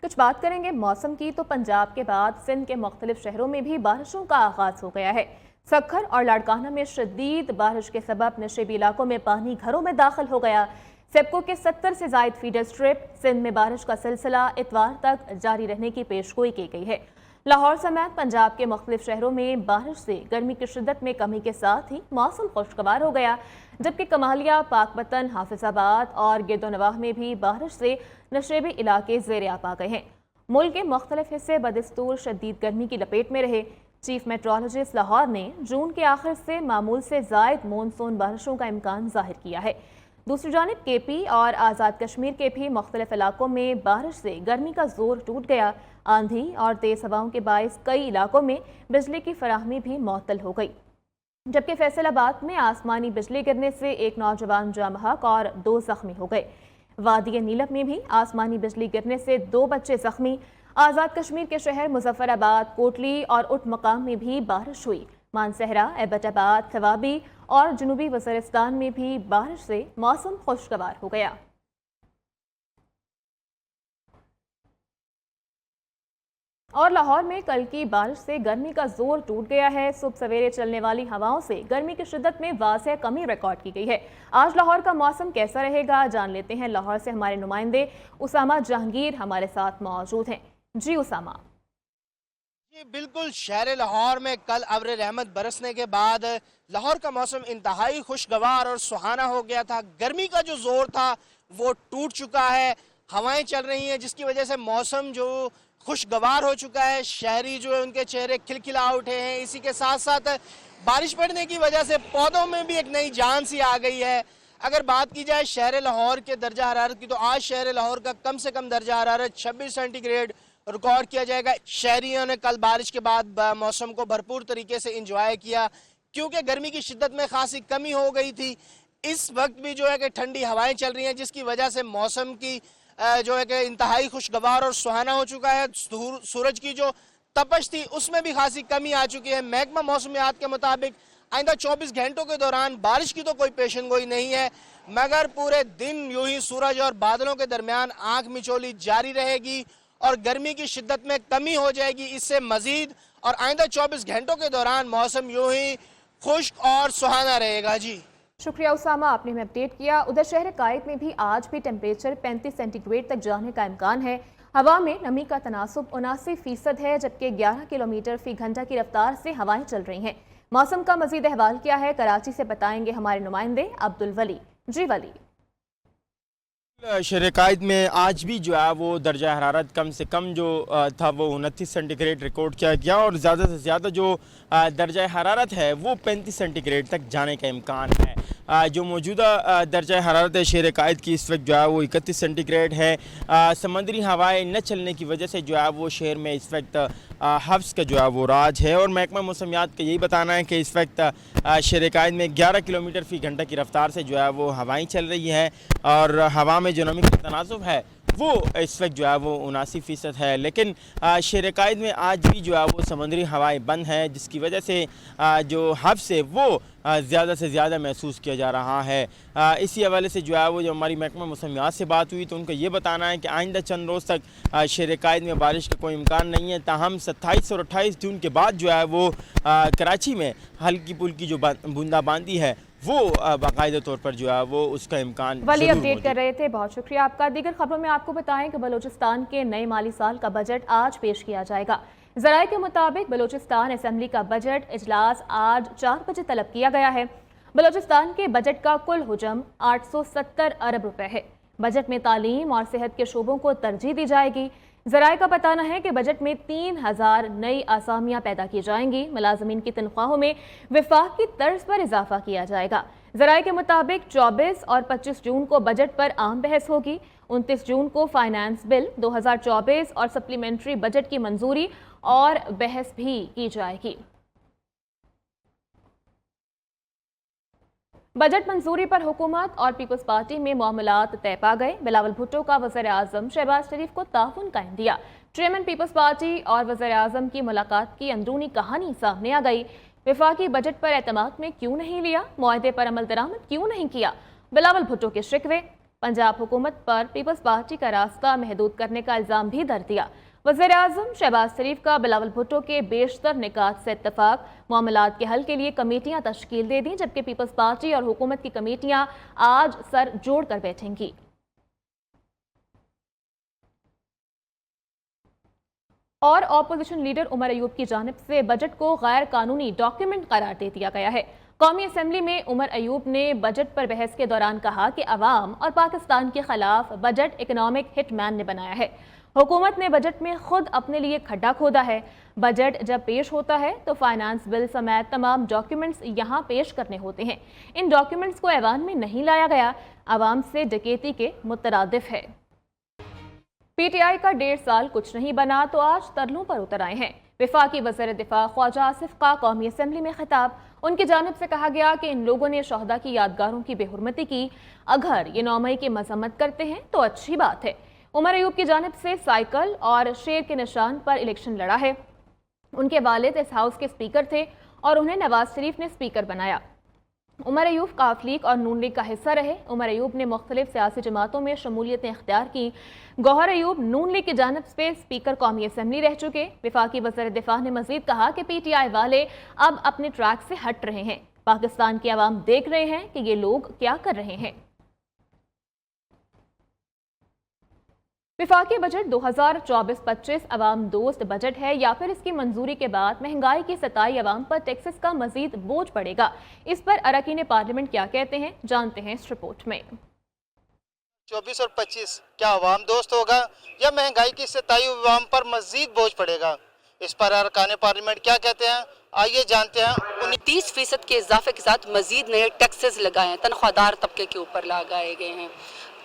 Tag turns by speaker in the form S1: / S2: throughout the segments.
S1: कुछ बात करेंगे मौसम की। तो पंजाब के बाद सिंध के मुख्तलिफ शहरों में भी बारिशों का आगाज हो गया है। सक्खर और लाड़काना में शदीद बारिश के सबब नशेबी इलाकों में पानी घरों में दाखिल हो गया। सेप्को के 70 से जायद फीडर स्ट्रिप सिंध में बारिश का सिलसिला इतवार तक जारी रहने की पेशगोई की गई है। लाहौर समेत पंजाब के मुख्तलिफ शहरों में बारिश से गर्मी की शिद्दत में कमी के साथ ही मौसम खुशगवार हो गया, जबकि कमालिया, पाकपतन, हाफिजाबाद और गिरदोनवाह में भी बारिश से नशेबी इलाके ज़ेर आब आ गए हैं। मुल्क के मुख्तलिफ हिस्से बदस्तूर शदीद गर्मी की लपेट में रहे। चीफ मेट्रोलॉजिस्ट लाहौर ने जून के आखिर से मामूल से ज़ायद मानसून बारिशों का इम्कान जाहिर किया है। दूसरी जानिब केपी और आज़ाद कश्मीर के भी मुख्तलिफ इलाकों में बारिश से गर्मी का जोर टूट गया। आंधी और तेज़ हवाओं के बायस कई इलाकों में बिजली की फराहमी भी मुअत्तल हो गई, जबकि फैसलाबाद में आसमानी बिजली गिरने से एक नौजवान जाँ बहक और 2 जख्मी हो गए। वादी नीलम में भी आसमानी बिजली गिरने से 2 बच्चे जख्मी। आज़ाद कश्मीर के शहर मुजफ्फराबाद, कोटली और उट मकाम में भी बारिश हुई। मानसहरा, एबटाबाद, थवाबी और जनूबी वज़ीरिस्तान में भी बारिश से मौसम खुशगवार हो गया। और लाहौर में कल की बारिश से गर्मी का जोर टूट गया है। सुबह सवेरे चलने वाली हवाओं से गर्मी की शिद्दत में वाज़ह कमी रिकॉर्ड की गई है। आज लाहौर का मौसम कैसा रहेगा, जान लेते हैं। लाहौर से हमारे नुमाइंदे उसामा जहांगीर हमारे साथ मौजूद हैं। जी उसामा।
S2: जी बिल्कुल, शहर लाहौर में कल अब्र रहमत बरसने के बाद लाहौर का मौसम इंतहाई खुशगवार और सुहाना हो गया था। गर्मी का जो जोर था वो टूट चुका है, हवाएं चल रही हैं, जिसकी वजह से मौसम जो खुशगवार हो चुका है। शहरी जो है उनके चेहरे खिलखिला उठे हैं। इसी के साथ साथ बारिश पड़ने की वजह से पौधों में भी एक नई जान सी आ गई है। अगर बात की जाए शहर लाहौर के दर्जा हरारत की, तो आज शहर लाहौर का कम से कम दर्जा हरारत 26 सेंटीग्रेड रिकॉर्ड किया जाएगा। शहरियों ने कल बारिश के बाद मौसम को भरपूर तरीके से इंजॉय किया, क्योंकि गर्मी की शिद्दत में खासी कमी हो गई थी। इस वक्त भी जो है कि ठंडी हवाएं चल रही हैं, जिसकी वजह से मौसम की जो है कि इंतहाई खुशगवार और सुहाना हो चुका है। सूरज की जो तपश थी उसमें भी खासी कमी आ चुकी है। महकमा मौसमियात के मुताबिक आइंदा 24 घंटों के दौरान बारिश की तो कोई पेशन गोई नहीं है, मगर पूरे दिन यूं ही सूरज और बादलों के दरमियान आंख मिचोली जारी रहेगी और गर्मी की शिद्दत में कमी हो जाएगी इससे मजीद। और आइंदा 24 घंटों के दौरान मौसम यूं ही खुश्क और सुहाना रहेगा। जी
S1: शुक्रिया उसामा, आपने हमें अपडेट किया। उधर शहर कायद में भी आज भी टेम्परेचर 35 सेंटीग्रेड तक जाने का इम्कान है। हवा में नमी का तनासुब 79% है, जबकि 11 किलोमीटर फी घंटा की रफ्तार से हवाएं चल रही हैं। मौसम का मजीद अहवाल क्या है, कराची से बताएंगे हमारे नुमाइंदे अब्दुल वली। जी वली।
S3: शहर कायद में आज भी जो है वो दर्जा हरारत कम से कम जो था वो 29 सेंटीग्रेड रिकॉर्ड किया गया और ज़्यादा से ज़्यादा जो दर्जा हरारत है वो 35 सेंटीग्रेड तक जाने का इम्कान है। जो मौजूदा दर्जा हरारत है शहर कायद की इस वक्त जो है वो 31 सेंटीग्रेड है। समंदरी हवाएं न चलने की वजह से जो है वो शहर में इस वक्त हफ्स का जो है वो राज है। और महकमा मौसमियात का यही बताना है कि इस वक्त शहर कायद में 11 किलोमीटर फी घंटा की रफ्तार से जो है वो हवाएं चल रही हैं और हवा में जो नमी का तनासुब है वो इस वक्त जो है वो 79% है। लेकिन शहर कायद में आज भी जो है वो समुद्री हवाएं बंद हैं, जिसकी वजह से जो हफ्स है वो ज़्यादा से ज़्यादा महसूस किया जा रहा है। इसी हवाले से जो है वो जो हमारी महकमा मौसमियात से बात हुई तो उनका ये बताना है कि आइंदा चंद रोज़ तक शहर कायद में बारिश का कोई इम्कान नहीं है। ताहम 27 और 28 जून के बाद जो है वो कराची में हल्की पुल्की जो बूंदाबांदी है वो बाकायदा तौर पर जो है वो उसका इम्कान
S1: वली अपडेट कर रहे थे। बहुत शुक्रिया आपका। दीगर खबरों में आपको बताएं कि बलूचिस्तान के नए माली साल का बजट आज पेश किया जाएगा। ज़राए के मुताबिक बलूचिस्तान असेंबली का बजट इजलास आज 4 बजे तलब किया गया है। बलूचिस्तान के बजट का कुल हुजम 870 अरब रुपए है। बजट में तालीम और सेहत के शोबों को तरजीह दी जाएगी। ज़राए का बताना है कि बजट में 3000 नई आसामियाँ पैदा की जाएंगी। मुलाजमीन की तनख्वाहों में विफाक की तर्ज पर इजाफा किया जाएगा। ज़राए के मुताबिक 24 और 25 जून को बजट पर आम बहस होगी। 29 जून को फाइनेंस बिल 2024 और सप्लीमेंट्री बजट की मंजूरी और बहस भी की जाएगी। बजट मंजूरी पर हुकूमत और पीपल्स पार्टी में मामलात तय पा गए। बिलावल भुट्टो का वज़ीर आज़म शहबाज शरीफ को ताउन कायम दिया। चेयरमैन पीपल्स पार्टी और वज़ीर आज़म की मुलाकात की अंदरूनी कहानी सामने आ गई। वफाकी बजट पर एतमाद में क्यों नहीं लिया, मुआहदे पर अमल दरामद क्यों नहीं किया, बिलावल भुट्टो के शिकवे। पंजाब हुकूमत पर पीपल्स पार्टी का रास्ता महदूद करने का इल्जाम भी धर दिया। वज़ीर-ए-आज़म शहबाज शरीफ का बिलावल भुट्टो के बेशतर निकात से इत्तफाक, मामलात के हल के लिए कमेटियां तश्कील दे दी, जबकि पीपल्स पार्टी और हुकूमत की कमेटियां आज सर जोड़ कर बैठेंगी। और अपोजिशन लीडर उमर अयूब की जानिब से बजट को गैर कानूनी डॉक्यूमेंट करार दे दिया गया है। कौमी असम्बली में उमर अयूब ने बजट पर बहस के दौरान कहा कि अवाम और पाकिस्तान के खिलाफ बजट इकनॉमिक हिटमैन ने बनाया है। हुकूमत ने बजट में खुद अपने लिए खड्डा खोदा है। बजट जब पेश होता है तो फाइनेंस बिल समेत तमाम डॉक्यूमेंट्स यहाँ पेश करने होते हैं। इन डॉक्यूमेंट्स को ऐवान में नहीं लाया गया, अवाम से डकैती के मुतरादिफ है। पीटीआई का 1.5 साल कुछ नहीं बना तो आज तरलों पर उतर आए हैं। वफाकी वज़ीर दिफा ख्वाजा आसिफ का कौमी असम्बली में खिताब, उनकी जानिब से कहा गया कि इन लोगों ने शहदा की यादगारों की बेहुरमती की। अगर ये 9 मई की मजम्मत करते हैं तो अच्छी बात है। उमर अयूब की जानिब से साइकिल और शेर के निशान पर इलेक्शन लड़ा है। उनके वालिद इस हाउस के स्पीकर थे और उन्हें नवाज शरीफ ने स्पीकर बनाया। उमर अयूब काफ लीग और नून लीग का हिस्सा रहे। उमर अयूब ने मुख्तलिफ सियासी जमातों में शमूलियतें इख्तियार की। गौहर अयूब नून लीग की जानिब से स्पीकर कौमी असम्बली रह चुके। वफाकी वज़ीर दिफा ने मजीद कहा कि पीटीआई वाले अब अपने ट्रैक से हट रहे हैं। पाकिस्तान की आवाम देख रहे हैं कि ये लोग क्या कर रहे हैं। विफाकी बजट 2024-25 अवाम दोस्त बजट है या फिर इसकी मंजूरी के बाद महंगाई की सताई अवाम पर टैक्सेस का मजीद बोझ पड़ेगा? इस पर अरकान पार्लियामेंट क्या कहते हैं, जानते हैं इस रिपोर्ट में।
S4: 24 और 25 क्या अवाम दोस्त होगा या महंगाई की सताई अवाम पर मजीद बोझ पड़ेगा? इस पर अरकान पार्लियामेंट क्या कहते हैं, आइए जानते हैं।
S5: 30% के इजाफे के साथ मजीद नए टैक्सेस लगाए हैं, तनख्वाहदार तबके के ऊपर लगाए गए हैं,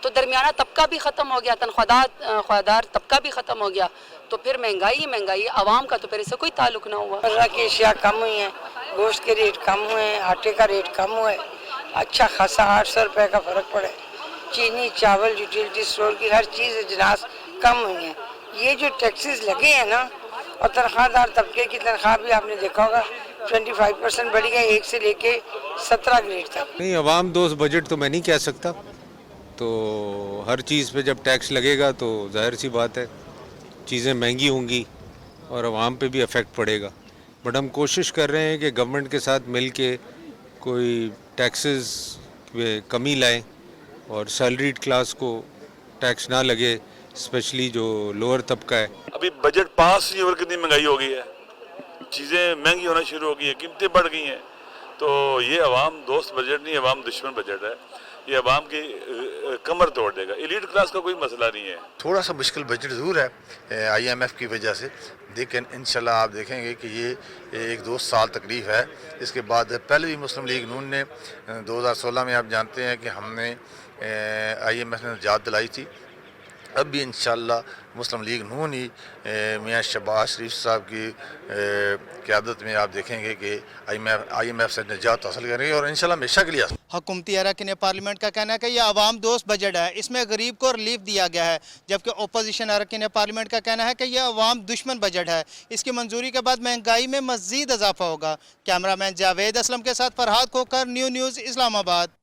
S5: तो दरमियाना तबका भी ख़त्म हो गया, तनख्वाहदार तबका भी ख़त्म हो गया, तो फिर महंगाई आवाम का तो फिर इससे कोई ताल्लुक ना हुआ।
S6: मर्रा की अशिया कम हुई हैं, गोश्त के रेट कम हुए हैं, आटे का रेट कम हुआ है, अच्छा खासा 800 रुपये का फ़र्क पड़ा है। चीनी, चावल, यूटिलिटी स्टोर की हर चीज़ अजनास कम हुई हैं। ये जो टैक्सेस लगे हैं ना, और तनख्वाहदार तबके की तनख्वाह भी आपने देखा होगा 25% बढ़ी है, 1 से लेके 17 ग्रेड तक।
S7: नहीं, अवाम दोस्त बजट तो मैं नहीं कह सकता। तो हर चीज़ पे जब टैक्स लगेगा तो जाहिर सी बात है चीज़ें महंगी होंगी और आवाम पे भी अफेक्ट पड़ेगा। बट हम कोशिश कर रहे हैं कि गवर्नमेंट के साथ मिल के कोई टैक्सेस में कमी लाएं और सैलरीड क्लास को टैक्स ना लगे, स्पेशली जो लोअर तबका है।
S8: अभी बजट पास नहीं हो, कितनी महंगाई हो गई है, चीज़ें महंगी होना शुरू हो गई है, कीमतें बढ़ गई हैं। तो ये अवाम दोस्त बजट नहीं, अवाम दुश्मन बजट है। ये अवाम की कमर तोड़ देगा। एलीट क्लास का कोई मसला नहीं है।
S9: थोड़ा सा मुश्किल बजट ज़रूर है IMF की वजह से, लेकिन इंशाल्लाह आप देखेंगे कि ये 1-2 साल तकलीफ है। इसके बाद पहले भी मुस्लिम लीग नून ने 2016 में आप जानते हैं कि हमने IMF ने निजात दिलाई थी। अब भी इंशाल्लाह मुस्लिम लीग नून ही मियाँ शहबाज शरीफ साहब की क़यादत में आप देखेंगे कि IMF से निजात हासिल करेंगे और इंशाल्लाह हमेशा के लिए।
S4: हुकूमती अरकान पार्लियामेंट का कहना है कि यह अवाम दोस्त बजट है, इसमें गरीब को रिलीफ दिया गया है, जबकि अपोजिशन अरकान पार्लियामेंट का कहना है कि यह अवाम दुश्मन बजट है, इसकी मंजूरी के बाद महंगाई में मज़ीद इजाफा होगा। कैमरामैन जावेद असलम के साथ फरहाद खोकर, न्यू न्यूज़ इस्लामाबाद।